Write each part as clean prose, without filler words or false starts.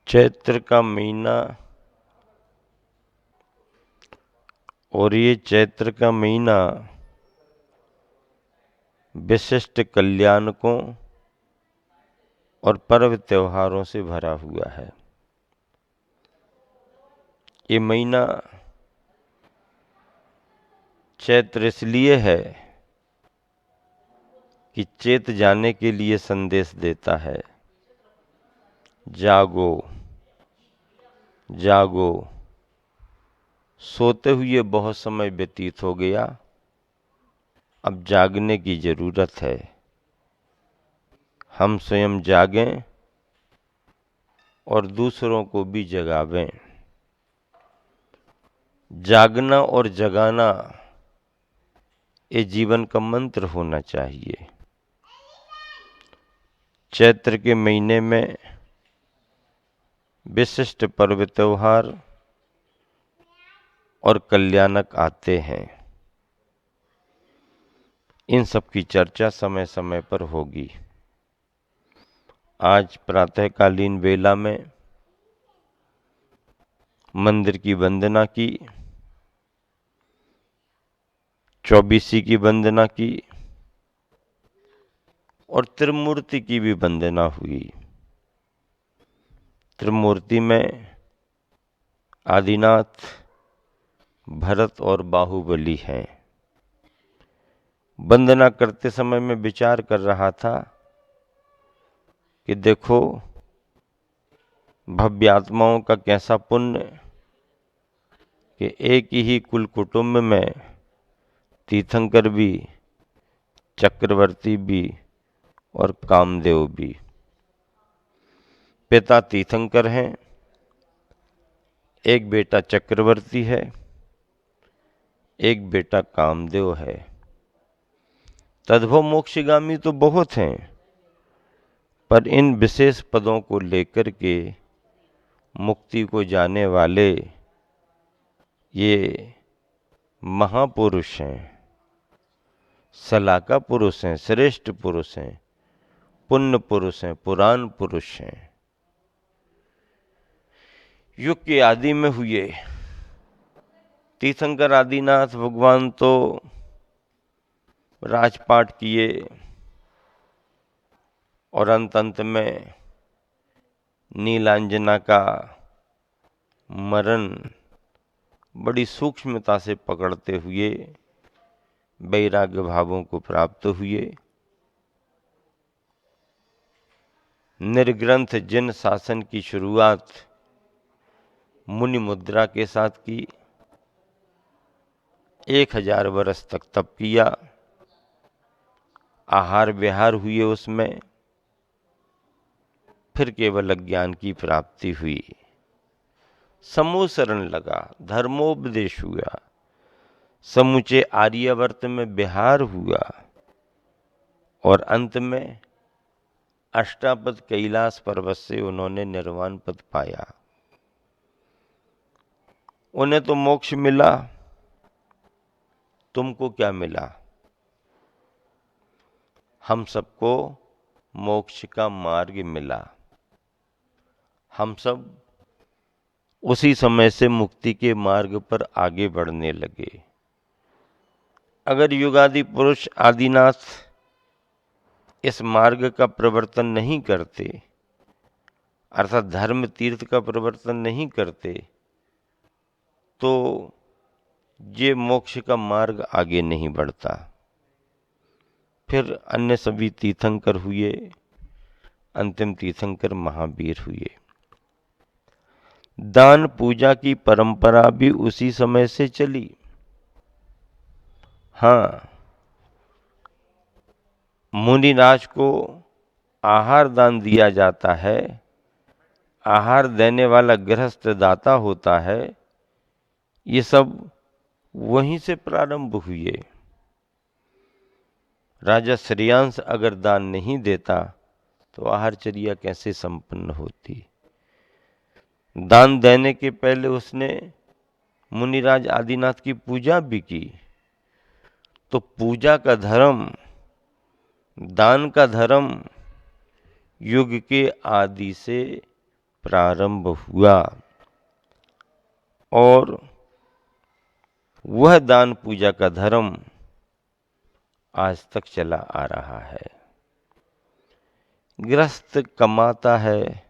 चैत्र का महीना और ये चैत्र का महीना विशिष्ट कल्याणकों और पर्व त्योहारों से भरा हुआ है। ये महीना चैत्र इसलिए है कि चेत जाने के लिए संदेश देता है, जागो जागो, सोते हुए बहुत समय व्यतीत हो गया, अब जागने की जरूरत है। हम स्वयं जागें और दूसरों को भी जगावें। जागना और जगाना ये जीवन का मंत्र होना चाहिए। चैत्र के महीने में विशिष्ट पर्व त्योहार और कल्याणक आते हैं। इन सब की चर्चा समय समय पर होगी। आज प्रातःकालीन वेला में मंदिर की वंदना की, चौबीसी की वंदना की और त्रिमूर्ति की भी वंदना हुई। त्रिमूर्ति में आदिनाथ, भरत और बाहुबली हैं। वंदना करते समय मैं विचार कर रहा था कि देखो भव्यात्माओं का कैसा पुण्य कि एक ही कुल कुटुंब में तीर्थंकर भी, चक्रवर्ती भी और कामदेव भी। पिता तीर्थंकर हैं, एक बेटा चक्रवर्ती है, एक बेटा कामदेव है। तद्भव मोक्षगामी तो बहुत हैं, पर इन विशेष पदों को लेकर के मुक्ति को जाने वाले ये महापुरुष हैं, सलाका पुरुष हैं, श्रेष्ठ पुरुष हैं, पुण्य पुरुष हैं, पुराण पुरुष हैं। युग के आदि में हुए तीर्थंकर आदिनाथ भगवान तो राजपाट किए और अंत में नीलांजना का मरण बड़ी सूक्ष्मता से पकड़ते हुए वैराग्य भावों को प्राप्त हुए। निर्ग्रंथ जिन शासन की शुरुआत मुनि मुद्रा के साथ की, 1000 वर्ष तक तप किया, आहार विहार हुए उसमें, फिर केवल ज्ञान की प्राप्ति हुई। समूह शरण लगा, धर्मोपदेश हुआ, समूचे आर्यावर्त में विहार हुआ और अंत में अष्टापद कैलाश पर्वत से उन्होंने निर्वाण पद पाया। उन्हें तो मोक्ष मिला, तुमको क्या मिला? हम सबको मोक्ष का मार्ग मिला। हम सब उसी समय से मुक्ति के मार्ग पर आगे बढ़ने लगे। अगर युगादि पुरुष आदिनाथ इस मार्ग का प्रवर्तन नहीं करते, अर्थात धर्म तीर्थ का प्रवर्तन नहीं करते, तो ये मोक्ष का मार्ग आगे नहीं बढ़ता। फिर अन्य सभी तीर्थंकर हुए, अंतिम तीर्थंकर महावीर हुए। दान पूजा की परंपरा भी उसी समय से चली। हाँ, मुनिराज को आहार दान दिया जाता है, आहार देने वाला गृहस्थ दाता होता है। ये सब वहीं से प्रारंभ हुए। राजा श्रेयांश अगर दान नहीं देता तो आहारचर्या कैसे संपन्न होती? दान देने के पहले उसने मुनिराज आदिनाथ की पूजा भी की। तो पूजा का धर्म, दान का धर्म युग के आदि से प्रारंभ हुआ और वह दान पूजा का धर्म आज तक चला आ रहा है। गृहस्थ कमाता है,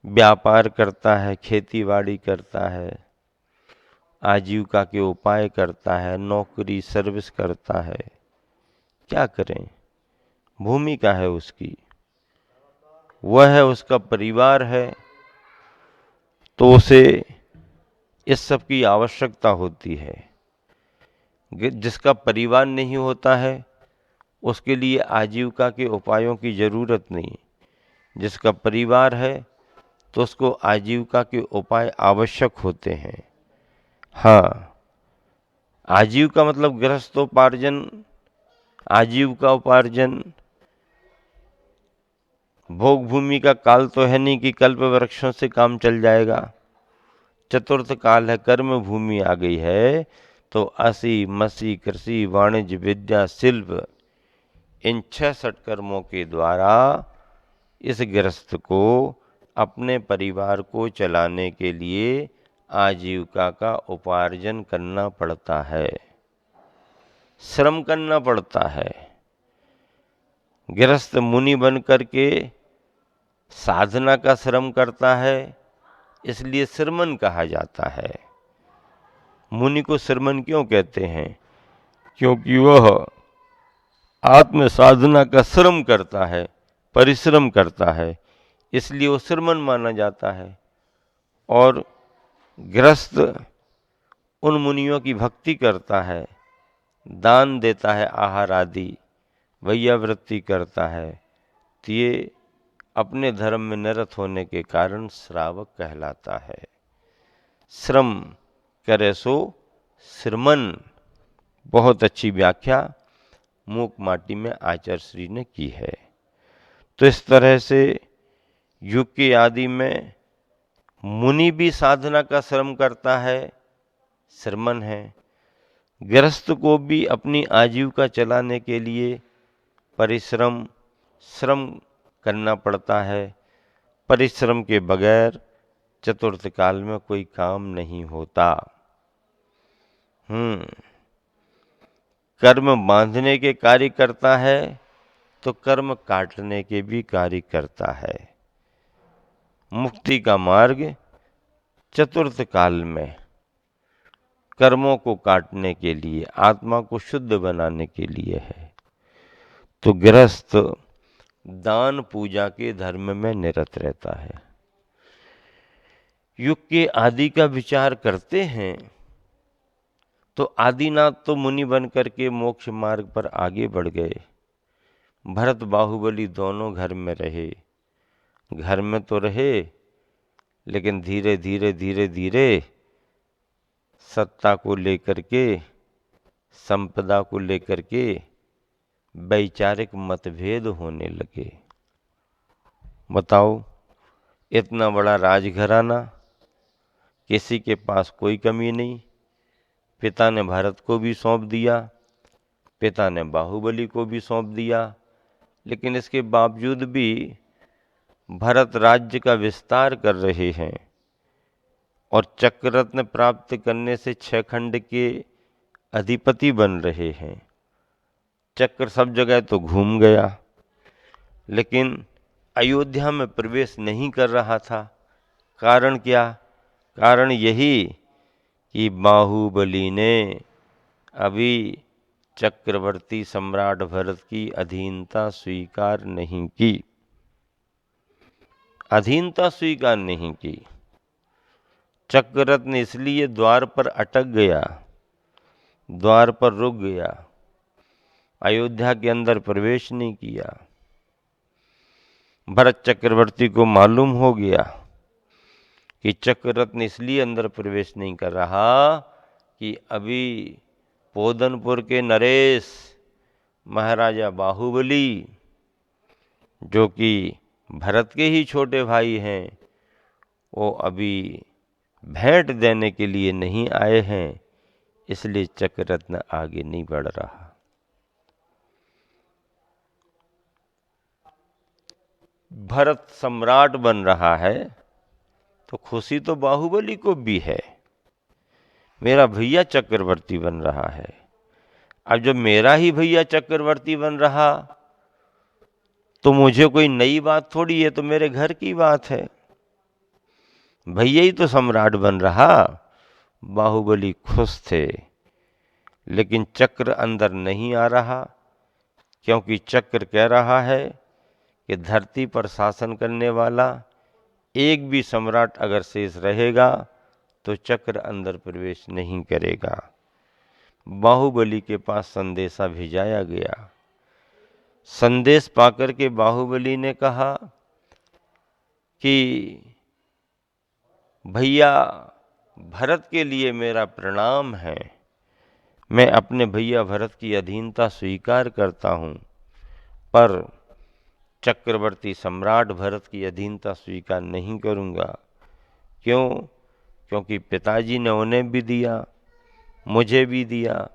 व्यापार करता है, खेतीबाड़ी करता है, आजीविका के उपाय करता है, नौकरी सर्विस करता है। क्या करें, भूमिका है उसकी, वह है, उसका परिवार है, तो उसे इस सब की आवश्यकता होती है। जिसका परिवार नहीं होता है उसके लिए आजीविका के उपायों की जरूरत नहीं। जिसका परिवार है तो उसको आजीविका के उपाय आवश्यक होते हैं। हाँ, आजीविका मतलब गृहस्थोपार्जन, आजीविका उपार्जन। भोग भूमि का काल तो है नहीं कि कल्प वृक्षों से काम चल जाएगा। चतुर्थ काल है, कर्म भूमि आ गई है, तो असी मसी कृषि वाणिज्य विद्या शिल्प, इन 6 षटकर्मों के द्वारा इस गृहस्थ को अपने परिवार को चलाने के लिए आजीविका का उपार्जन करना पड़ता है, श्रम करना पड़ता है। गृहस्थ मुनि बन करके साधना का श्रम करता है, इसलिए श्रमण कहा जाता है। मुनि को श्रमण क्यों कहते हैं? क्योंकि वह आत्म साधना का श्रम करता है, परिश्रम करता है, इसलिए वो श्रमण माना जाता है। और गृहस्थ उन मुनियों की भक्ति करता है, दान देता है, आहार आदि वैयावृत्ति करता है, तो ये अपने धर्म में निरत होने के कारण श्रावक कहलाता है। श्रम करे सो श्रमन, बहुत अच्छी व्याख्या मूक माटी में आचार्य श्री ने की है। तो इस तरह से युग के आदि में मुनि भी साधना का श्रम करता है, श्रमण है। गृहस्थ को भी अपनी आजीविका चलाने के लिए परिश्रम, श्रम करना पड़ता है। परिश्रम के बगैर चतुर्थ काल में कोई काम नहीं होता। कर्म बांधने के कार्य करता है तो कर्म काटने के भी कार्य करता है। मुक्ति का मार्ग चतुर्थ काल में कर्मों को काटने के लिए, आत्मा को शुद्ध बनाने के लिए है। तो गृहस्थ दान पूजा के धर्म में निरत रहता है। युग के आदि का विचार करते हैं तो आदिनाथ तो मुनि बन करके मोक्ष मार्ग पर आगे बढ़ गए। भरत बाहुबली दोनों घर में रहे, घर में तो रहे, लेकिन धीरे धीरे धीरे धीरे सत्ता को लेकर के, संपदा को लेकर के वैचारिक मतभेद होने लगे। बताओ, इतना बड़ा राजघराना, किसी के पास कोई कमी नहीं। पिता ने भरत को भी सौंप दिया, पिता ने बाहुबली को भी सौंप दिया, लेकिन इसके बावजूद भी भरत राज्य का विस्तार कर रहे हैं और चक्ररत्न प्राप्त करने से 6 खंड के अधिपति बन रहे हैं। चक्र सब जगह तो घूम गया, लेकिन अयोध्या में प्रवेश नहीं कर रहा था। कारण क्या? कारण यही कि बाहुबली ने अभी चक्रवर्ती सम्राट भरत की अधीनता स्वीकार नहीं की, अधीनता स्वीकार नहीं की। चक्ररत्न इसलिए द्वार पर अटक गया, द्वार पर रुक गया, अयोध्या के अंदर प्रवेश नहीं किया। भरत चक्रवर्ती को मालूम हो गया कि चक्ररत्न इसलिए अंदर प्रवेश नहीं कर रहा कि अभी पोदनपुर के नरेश महाराजा बाहुबली, जो कि भरत के ही छोटे भाई हैं, वो अभी भेंट देने के लिए नहीं आए हैं, इसलिए चक्ररत्न आगे नहीं बढ़ रहा। भरत सम्राट बन रहा है तो खुशी तो बाहुबली को भी है, मेरा भैया चक्रवर्ती बन रहा है। अब जब मेरा ही भैया चक्रवर्ती बन रहा तो मुझे कोई नई बात थोड़ी है, तो मेरे घर की बात है। भैया ही तो सम्राट बन रहा। बाहुबली खुश थे, लेकिन चक्र अंदर नहीं आ रहा, क्योंकि चक्र कह रहा है कि धरती पर शासन करने वाला एक भी सम्राट अगर शेष रहेगा तो चक्र अंदर प्रवेश नहीं करेगा। बाहुबली के पास संदेशा भेजाया गया। संदेश पाकर के बाहुबली ने कहा कि भैया भरत के लिए मेरा प्रणाम है, मैं अपने भैया भरत की अधीनता स्वीकार करता हूँ, पर चक्रवर्ती सम्राट भरत की अधीनता स्वीकार नहीं करूँगा। क्यों? क्योंकि पिताजी ने उन्हें भी दिया, मुझे भी दिया,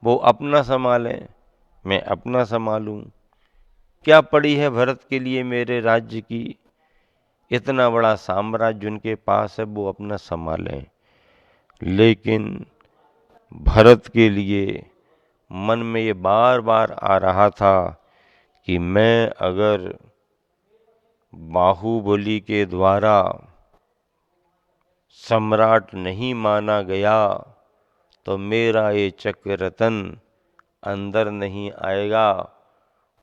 वो अपना संभालें, मैं अपना संभालूं। क्या पड़ी है भरत के लिए मेरे राज्य की? इतना बड़ा साम्राज्य उनके पास है, वो अपना संभालें। लेकिन भरत के लिए मन में ये बार बार आ रहा था कि मैं अगर बाहुबली के द्वारा सम्राट नहीं माना गया तो मेरा ये चक्ररत्न अंदर नहीं आएगा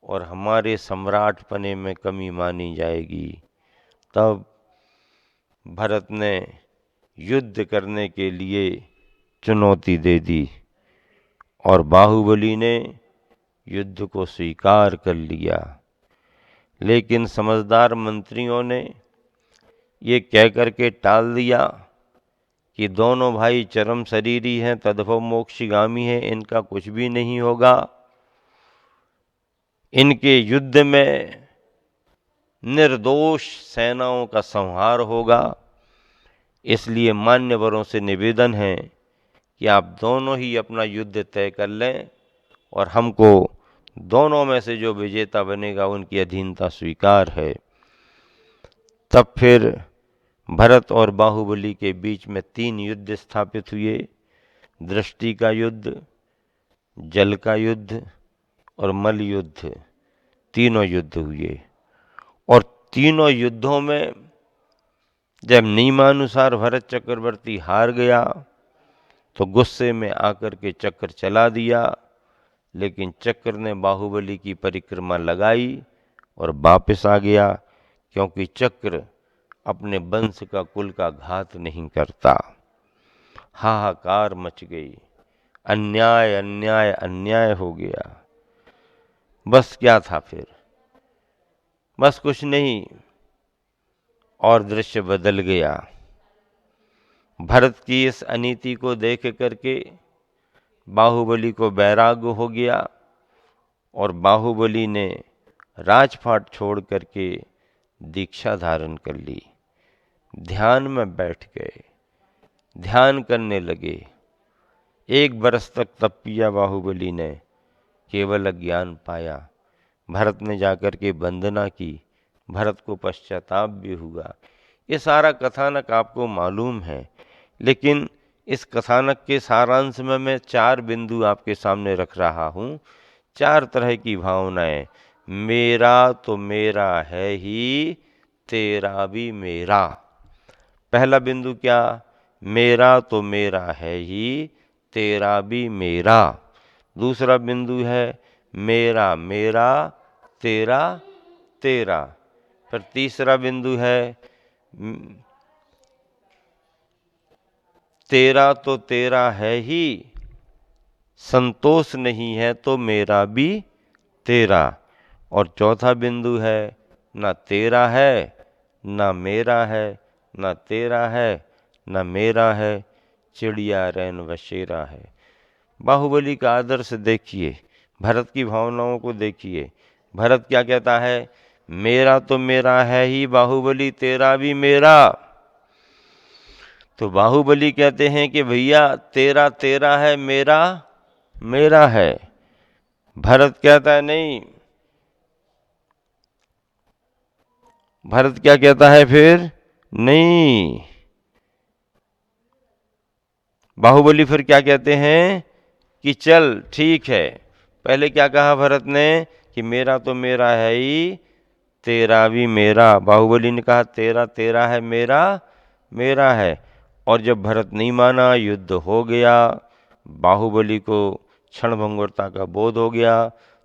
और हमारे सम्राटपने में कमी मानी जाएगी। तब भरत ने युद्ध करने के लिए चुनौती दे दी और बाहुबली ने युद्ध को स्वीकार कर लिया। लेकिन समझदार मंत्रियों ने ये कह करके टाल दिया कि दोनों भाई चरम शरीरी हैं, तद्भव मोक्षगामी हैं, इनका कुछ भी नहीं होगा, इनके युद्ध में निर्दोष सेनाओं का संहार होगा। इसलिए मान्यवरों से निवेदन है कि आप दोनों ही अपना युद्ध तय कर लें और हमको दोनों में से जो विजेता बनेगा उनकी अधीनता स्वीकार है। तब फिर भरत और बाहुबली के बीच में 3 युद्ध स्थापित हुए। दृष्टि का युद्ध, जल का युद्ध और मल युद्ध, तीनों युद्ध हुए। और तीनों युद्धों में जब नियमानुसार भरत चक्रवर्ती हार गया तो गुस्से में आकर के चक्र चला दिया, लेकिन चक्र ने बाहुबली की परिक्रमा लगाई और वापस आ गया, क्योंकि चक्र अपने वंश का कुल का घात नहीं करता। हाहाकार मच गई, अन्याय अन्याय अन्याय हो गया। बस क्या था फिर? बस कुछ नहीं, और दृश्य बदल गया। भरत की इस अनीति को देख करके बाहुबली को वैराग्य हो गया और बाहुबली ने राजपाट छोड़ करके दीक्षा धारण कर ली। ध्यान में बैठ गए, ध्यान करने लगे। 1 बरस तक तप किया बाहुबली ने, केवल अज्ञान पाया। भरत ने जाकर के वंदना की, भरत को पश्चाताप भी हुआ। ये सारा कथानक आपको मालूम है, लेकिन इस कथानक के सारांश में मैं 4 बिंदु आपके सामने रख रहा हूँ। 4 तरह की भावनाएं। मेरा तो मेरा है ही, तेरा भी मेरा। पहला बिंदु क्या? मेरा तो मेरा है ही, तेरा भी मेरा। दूसरा बिंदु है मेरा मेरा, तेरा तेरा। फिर तीसरा बिंदु है तेरा तो तेरा है ही, संतोष नहीं है तो मेरा भी तेरा। और चौथा बिंदु है ना तेरा है ना मेरा है, ना तेरा है ना मेरा है, चिड़िया रैन बसेरा है। बाहुबली का आदर्श देखिए, भरत की भावनाओं को देखिए। भरत क्या कहता है? मेरा तो मेरा है ही बाहुबली, तेरा भी मेरा। तो बाहुबली कहते हैं कि भैया तेरा तेरा है, मेरा मेरा है। भरत कहता है नहीं, भरत क्या कहता है फिर? नहीं। बाहुबली फिर क्या कहते हैं कि चल ठीक है। पहले क्या कहा भरत ने कि मेरा तो मेरा है ही, तेरा भी मेरा। बाहुबली ने कहा तेरा तेरा है, मेरा मेरा है। और जब भरत नहीं माना, युद्ध हो गया, बाहुबली को क्षणभंगुरता का बोध हो गया,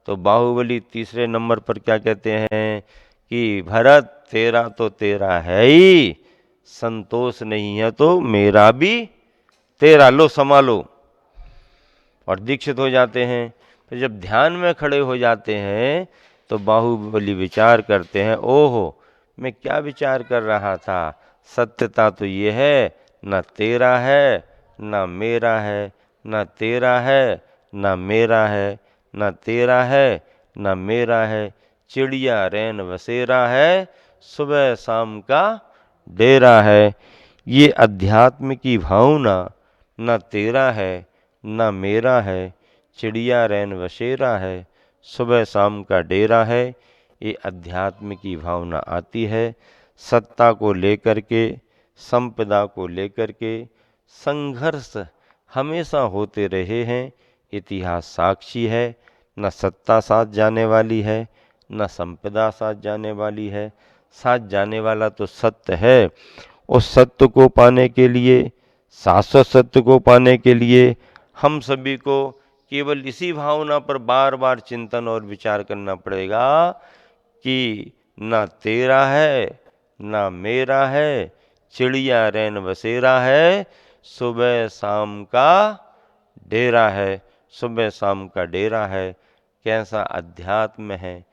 तो बाहुबली तीसरे नंबर पर क्या कहते हैं कि भरत तेरा तो तेरा है ही, संतोष नहीं है तो मेरा भी तेरा, लो संभालो। और दीक्षित हो जाते हैं। तो जब ध्यान में खड़े हो जाते हैं तो बाहुबली विचार करते हैं, ओहो मैं क्या विचार कर रहा था, सत्यता तो ये है, न तेरा है न मेरा है, न तेरा है न मेरा है, न तेरा है न मेरा है, चिड़िया रैन बसेरा है, सुबह शाम का डेरा है। ये अध्यात्म की भावना, न तेरा है न मेरा है, चिड़िया रैन बसेरा है, सुबह शाम का डेरा है, ये अध्यात्म की भावना आती है। सत्ता को लेकर के, संपदा को लेकर के संघर्ष हमेशा होते रहे हैं, इतिहास साक्षी है। न सत्ता साथ जाने वाली है, न संपदा साथ जाने वाली है, साथ जाने वाला तो सत्य है। उस सत्य को पाने के लिए, शाश्वत सत्य को पाने के लिए हम सभी को केवल इसी भावना पर बार बार चिंतन और विचार करना पड़ेगा कि ना तेरा है ना मेरा है, चिड़िया रैन बसेरा है, सुबह शाम का डेरा है, सुबह शाम का डेरा है। कैसा अध्यात्म है,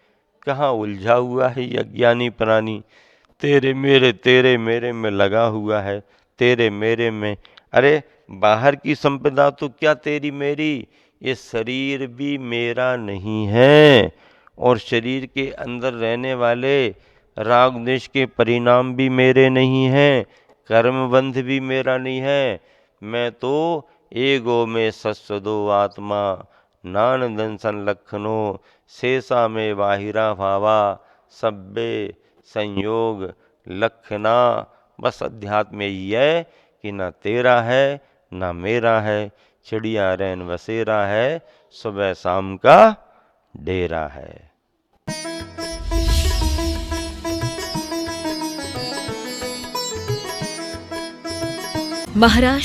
कहाँ उलझा हुआ है ये अज्ञानी प्राणी, तेरे मेरे में लगा हुआ है, तेरे मेरे में। अरे बाहर की संपदा तो क्या तेरी मेरी, ये शरीर भी मेरा नहीं है, और शरीर के अंदर रहने वाले राग द्वेष के परिणाम भी मेरे नहीं हैं, कर्म बंध भी मेरा नहीं है। मैं तो एगो में सस्वदो आत्मा, नान दंसन लखनो, शेषा में बाहिरा भावा, सब्बे संयोग लक्षणा। बस अध्यात्म यही है कि ना तेरा है ना मेरा है, चिड़िया रैन बसेरा है, सुबह शाम का डेरा है। महाराष्ट्र